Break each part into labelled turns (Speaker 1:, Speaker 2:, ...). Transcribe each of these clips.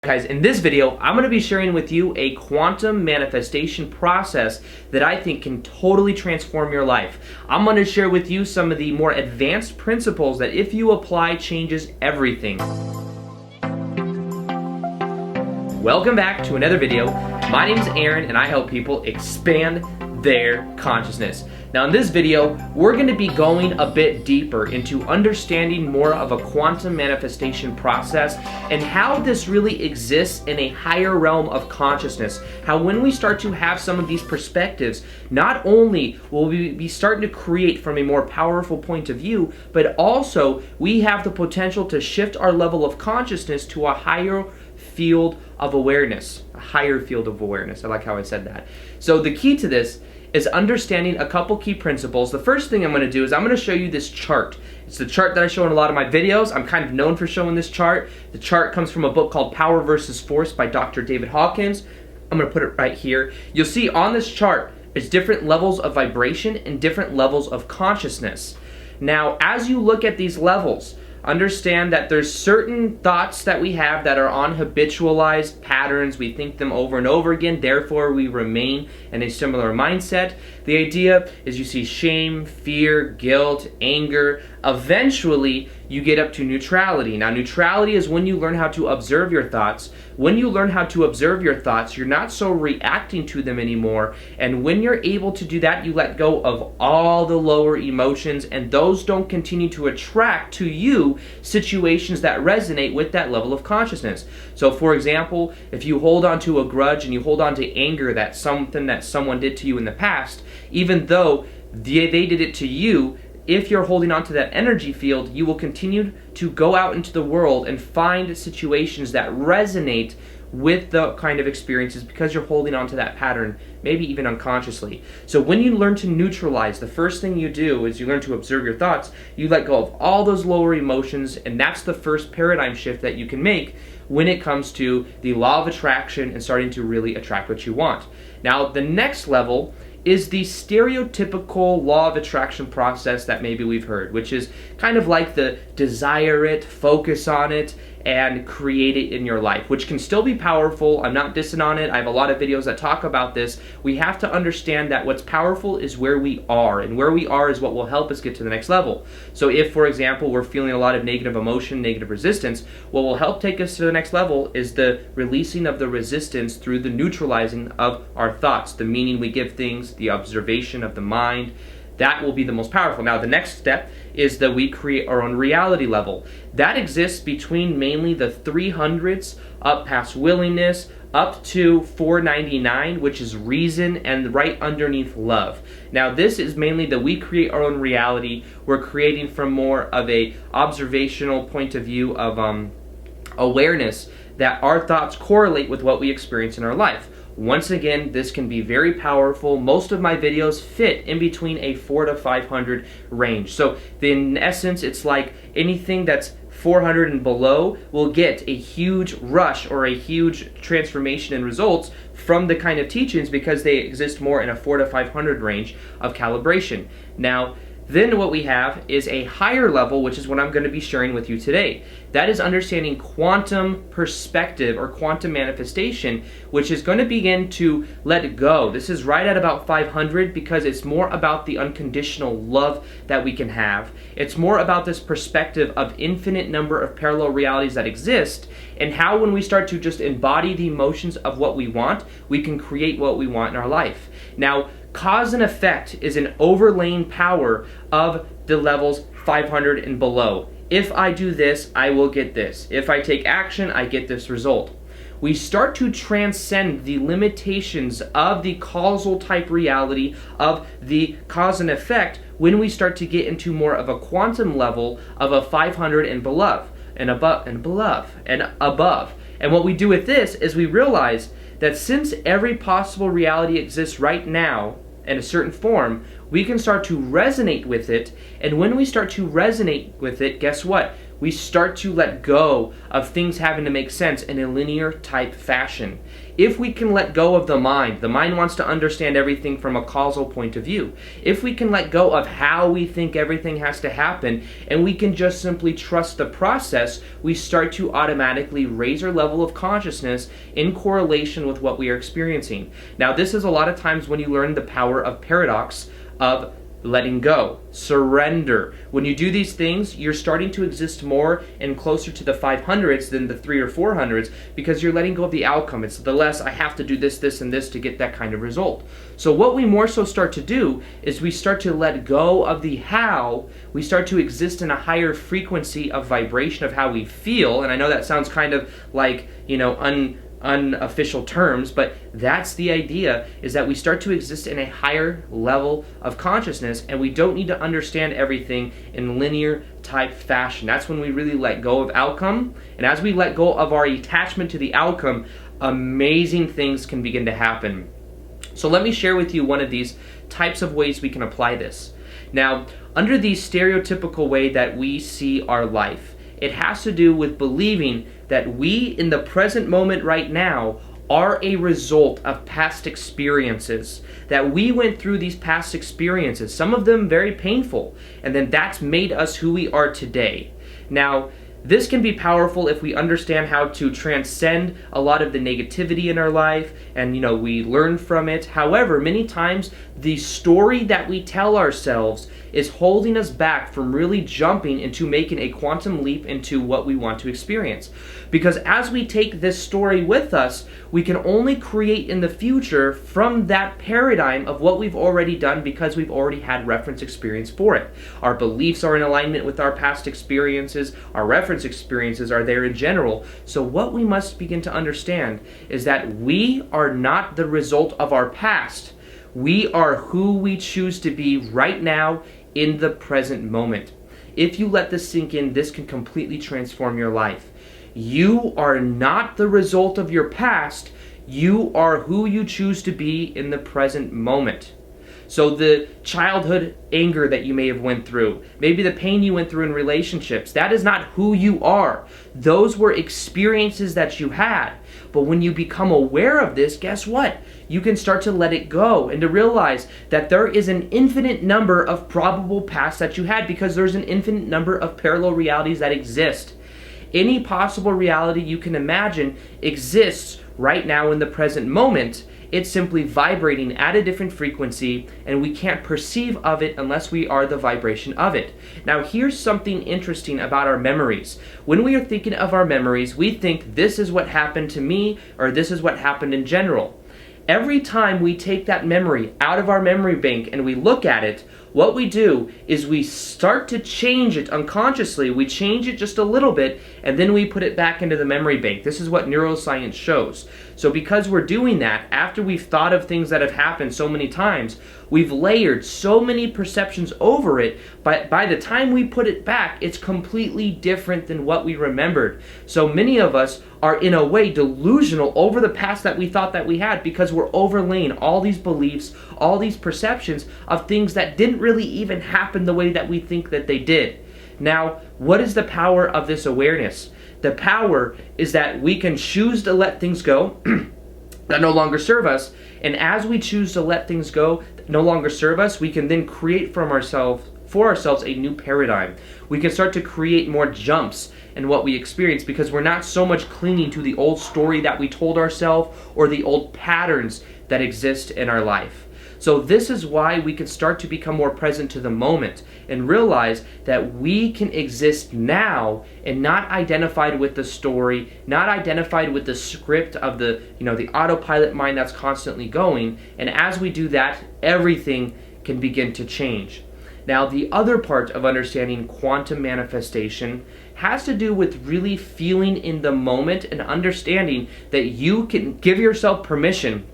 Speaker 1: Guys, in this video, I'm going to be sharing with you a quantum manifestation process that I think can totally transform your life. I'm going to share with you some of the more advanced principles that if you apply changes everything. Welcome back to another video. My name is Aaron and I help people expand their consciousness. Now in this video, we're going to be going a bit deeper into understanding more of a quantum manifestation process and how this really exists in a higher realm of consciousness. How when we start to have some of these perspectives, not only will we be starting to create from a more powerful point of view, but also we have the potential to shift our level of consciousness to a higher field of awareness. A higher field of awareness. I like how I said that. So the key to this is understanding a couple key principles. The first thing I'm going to do is I'm going to show you this chart. It's the chart that I show in a lot of my videos. I'm kind of known for showing this chart. The chart comes from a book called Power versus Force by Dr. David Hawkins. I'm going to put it right here. You'll see on this chart is different levels of vibration and different levels of consciousness. Now, as you look at these levels, understand that there's certain thoughts that we have that are on habitualized patterns. We think them over and over again, therefore we remain in a similar mindset. The idea is you see shame, fear, guilt, anger. Eventually, you get up to neutrality. Now, neutrality is when you learn how to observe your thoughts. When you learn how to observe your thoughts, you're not so reacting to them anymore. And when you're able to do that, you let go of all the lower emotions, and those don't continue to attract to you situations that resonate with that level of consciousness. So, for example, if you hold on to a grudge and you hold on to anger, that's something that someone did to you in the past, even though they did it to you, if you're holding on to that energy field, you will continue to go out into the world and find situations that resonate with the kind of experiences because you're holding on to that pattern, maybe even unconsciously. So when you learn to neutralize, the first thing you do is you learn to observe your thoughts. You let go of all those lower emotions, and that's the first paradigm shift that you can make when it comes to the law of attraction and starting to really attract what you want. Now, the next level is the stereotypical law of attraction process that maybe we've heard, which is kind of like the desire it, focus on it, and create it in your life, which can still be powerful. I'm not dissing on it. I have a lot of videos that talk about this. We have to understand that what's powerful is where we are, and where we are is what will help us get to the next level. So if, for example, we're feeling a lot of negative emotion, negative resistance, what will help take us to the next level is the releasing of the resistance through the neutralizing of our thoughts, the meaning we give things, the observation of the mind. That will be the most powerful. Now, the next step is that we create our own reality level. That exists between mainly the 300s, up past willingness, up to 499, which is reason, and right underneath love. Now, this is mainly that we create our own reality. We're creating from more of a observational point of view of awareness that our thoughts correlate with what we experience in our life. Once again, this can be very powerful. Most of my videos fit in between a 400 to 500 range. So in essence, it's like anything that's 400 and below will get a huge rush or a huge transformation in results from the kind of teachings because they exist more in a 400 to 500 range of calibration. Now, then what we have is a higher level, which is what I'm going to be sharing with you today. That is understanding quantum perspective or quantum manifestation, which is going to begin to let go. This is right at about 500 because it's more about the unconditional love that we can have. It's more about this perspective of infinite number of parallel realities that exist, and how when we start to just embody the emotions of what we want, we can create what we want in our life. Now, cause and effect is an overlaying power of the levels 500 and below. If I do this, I will get this. If I take action, I get this result. We start to transcend the limitations of the causal type reality of the cause and effect when we start to get into more of a quantum level of a 500 and below, and above, and below, and above. And what we do with this is we realize that since every possible reality exists right now in a certain form, we can start to resonate with it, and when we start to resonate with it, guess what? we start to let go of things having to make sense in a linear type fashion. If we can let go of the mind wants to understand everything from a causal point of view. If we can let go of how we think everything has to happen, and we can just simply trust the process, we start to automatically raise our level of consciousness in correlation with what we are experiencing. Now, this is a lot of times when you learn the power of paradox, of letting go, surrender. When you do these things, you're starting to exist more and closer to the 500s than the 3 or 400s, because you're letting go of the outcome. It's the less, I have to do this, this, and this to get that kind of result. So what we more so start to do is we start to let go of the how. We start to exist in a higher frequency of vibration of how we feel. And I know that sounds kind of like, unofficial terms, but that's the idea, is that we start to exist in a higher level of consciousness, and we don't need to understand everything in linear type fashion. That's when we really let go of outcome, and as we let go of our attachment to the outcome, amazing things can begin to happen. So let me share with you one of these types of ways we can apply this. Now, under the stereotypical way that we see our life, it has to do with believing that we, in the present moment right now, are a result of past experiences. That we went through these past experiences, some of them very painful, and then that's made us who we are today. Now, this can be powerful if we understand how to transcend a lot of the negativity in our life, and we learn from it. However, many times the story that we tell ourselves is holding us back from really jumping into making a quantum leap into what we want to experience. Because as we take this story with us, we can only create in the future from that paradigm of what we've already done, because we've already had reference experience for it. Our beliefs are in alignment with our past experiences, our reference experiences are there in general. So what we must begin to understand is that we are not the result of our past. We are who we choose to be right now in the present moment. If you let this sink in, this can completely transform your life. You are not the result of your past. You are who you choose to be in the present moment. So the childhood anger that you may have went through, maybe the pain you went through in relationships, that is not who you are. Those were experiences that you had. But when you become aware of this, guess what? You can start to let it go and to realize that there is an infinite number of probable pasts that you had, because there's an infinite number of parallel realities that exist. Any possible reality you can imagine exists right now in the present moment. It's simply vibrating at a different frequency, and we can't perceive of it unless we are the vibration of it. Now, here's something interesting about our memories. When we are thinking of our memories, we think this is what happened to me, or this is what happened in general. Every time we take that memory out of our memory bank and we look at it, what we do is we start to change it unconsciously. We change it just a little bit, and then we put it back into the memory bank. This is what neuroscience shows. So because we're doing that, after we've thought of things that have happened so many times, we've layered so many perceptions over it, but by the time we put it back, it's completely different than what we remembered. So many of us are in a way delusional over the past that we thought that we had, because we're overlaying all these beliefs, all these perceptions of things that didn't really even happen the way that we think that they did. Now, what is the power of this awareness? The power is that we can choose to let things go that no longer serve us, and as we choose to let things go that no longer serve us, we can then create for ourselves a new paradigm. We can start to create more jumps in what we experience, because we're not so much clinging to the old story that we told ourselves or the old patterns that exist in our life. So this is why we can start to become more present to the moment and realize that we can exist now and not identified with the story, not identified with the script of the autopilot mind that's constantly going. And as we do that, everything can begin to change. Now, the other part of understanding quantum manifestation has to do with really feeling in the moment and understanding that you can give yourself permission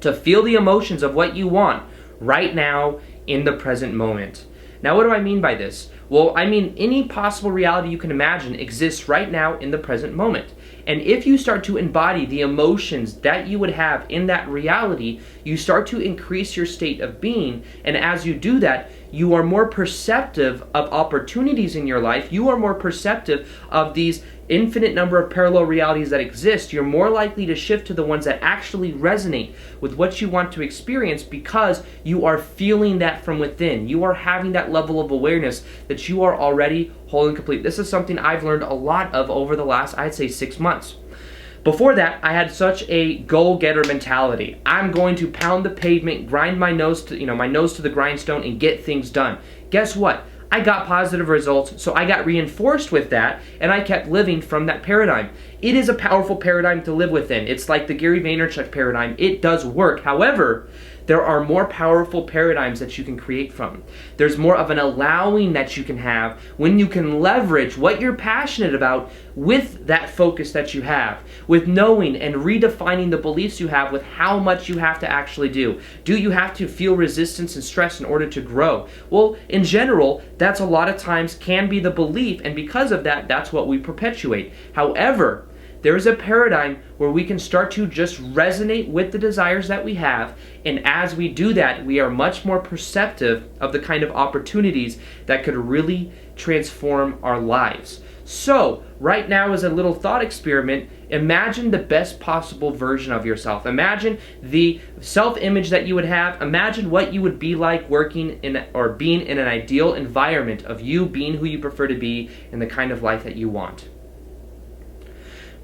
Speaker 1: to feel the emotions of what you want right now in the present moment. Now, what do I mean by this? Well, I mean any possible reality you can imagine exists right now in the present moment. And if you start to embody the emotions that you would have in that reality, you start to increase your state of being. And as you do that, you are more perceptive of opportunities in your life, you are more perceptive of these infinite number of parallel realities that exist, you're more likely to shift to the ones that actually resonate with what you want to experience because you are feeling that from within. You are having that level of awareness that you are already whole and complete. This is something I've learned a lot of over the last, I'd say, 6 months. Before that, I had such a go-getter mentality. I'm going to pound the pavement, grind my nose to the grindstone and get things done. Guess what? I got positive results, so I got reinforced with that, and I kept living from that paradigm. It is a powerful paradigm to live within. It's like the Gary Vaynerchuk paradigm. It does work. However, there are more powerful paradigms that you can create from. There's more of an allowing that you can have when you can leverage what you're passionate about with that focus that you have, with knowing and redefining the beliefs you have with how much you have to actually do. Do you have to feel resistance and stress in order to grow? Well, in general, that's a lot of times can be the belief, and because of that, that's what we perpetuate. However, there is a paradigm where we can start to just resonate with the desires that we have, and as we do that, we are much more perceptive of the kind of opportunities that could really transform our lives. So, right now as a little thought experiment, imagine the best possible version of yourself. Imagine the self-image that you would have. Imagine what you would be like working in or being in an ideal environment of you being who you prefer to be and the kind of life that you want.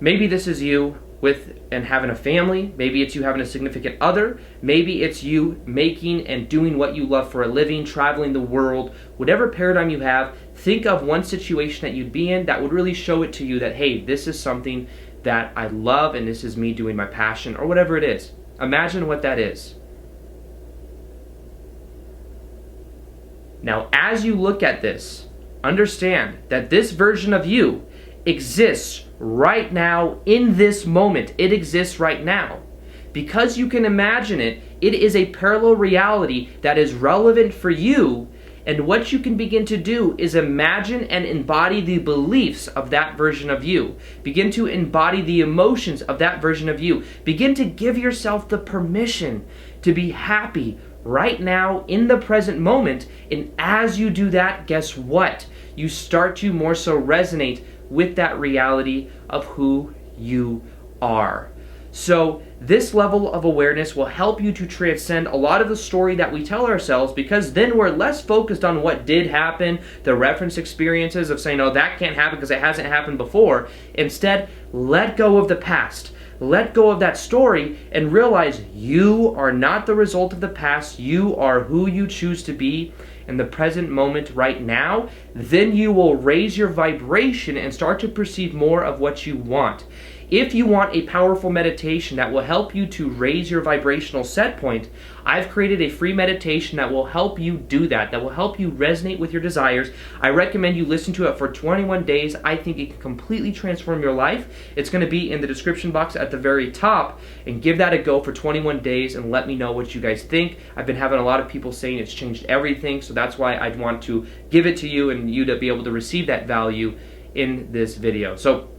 Speaker 1: Maybe this is you with and having a family. Maybe it's you having a significant other. Maybe it's you making and doing what you love for a living, traveling the world. Whatever paradigm you have, think of one situation that you'd be in that would really show it to you that, hey, this is something that I love and this is me doing my passion, or whatever it is. Imagine what that is. Now, as you look at this, understand that this version of you exists right now in this moment. It exists right now. Because you can imagine it, it is a parallel reality that is relevant for you, and what you can begin to do is imagine and embody the beliefs of that version of you. Begin to embody the emotions of that version of you. Begin to give yourself the permission to be happy right now in the present moment, and as you do that, guess what? You start to more so resonate with that reality of who you are. So this level of awareness will help you to transcend a lot of the story that we tell ourselves, because then we're less focused on what did happen, the reference experiences of saying, oh, that can't happen because it hasn't happened before. Instead, let go of the past. Let go of that story and realize you are not the result of the past. You are who you choose to be in the present moment right now. Then you will raise your vibration and start to perceive more of what you want. If you want a powerful meditation that will help you to raise your vibrational set point, I've created a free meditation that will help you do that will help you resonate with your desires. I recommend you listen to it for 21 days. I think it can completely transform your life. It's going to be in the description box at the very top, and give that a go for 21 days and let me know what you guys think. I've been having a lot of people saying it's changed everything, so that's why I'd want to give it to you and you to be able to receive that value in this video. So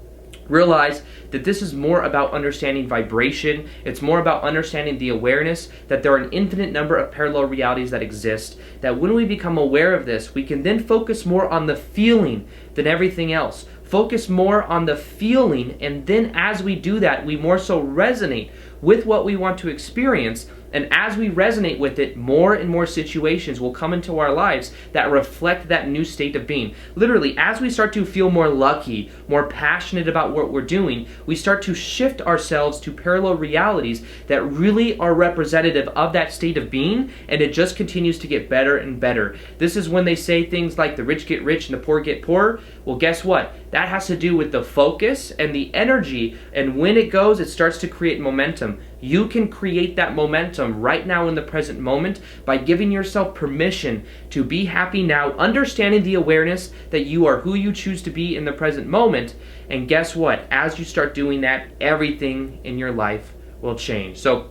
Speaker 1: realize that this is more about understanding vibration. It's more about understanding the awareness that there are an infinite number of parallel realities that exist, that when we become aware of this, we can then focus more on the feeling than everything else. Focus more on the feeling, and then as we do that, we more so resonate with what we want to experience. And as we resonate with it, more and more situations will come into our lives that reflect that new state of being. Literally, as we start to feel more lucky, more passionate about what we're doing, we start to shift ourselves to parallel realities that really are representative of that state of being, and it just continues to get better and better. This is when they say things like the rich get rich and the poor get poorer. Well, guess what? That has to do with the focus and the energy, and when it goes, it starts to create momentum. You can create that momentum right now in the present moment by giving yourself permission to be happy now, understanding the awareness that you are who you choose to be in the present moment. And guess what? As you start doing that, everything in your life will change. So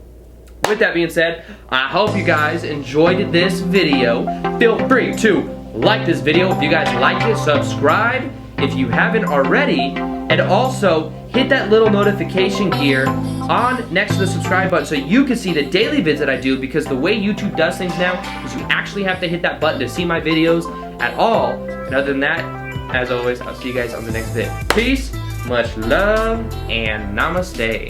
Speaker 1: with that being said, I hope you guys enjoyed this video. Feel free to like this video if you guys liked it, subscribe if you haven't already, and also hit that little notification gear on next to the subscribe button so you can see the daily vids that I do, because the way YouTube does things now is you actually have to hit that button to see my videos at all. And other than that, as always, I'll see you guys on the next vid. Peace, much love, and namaste.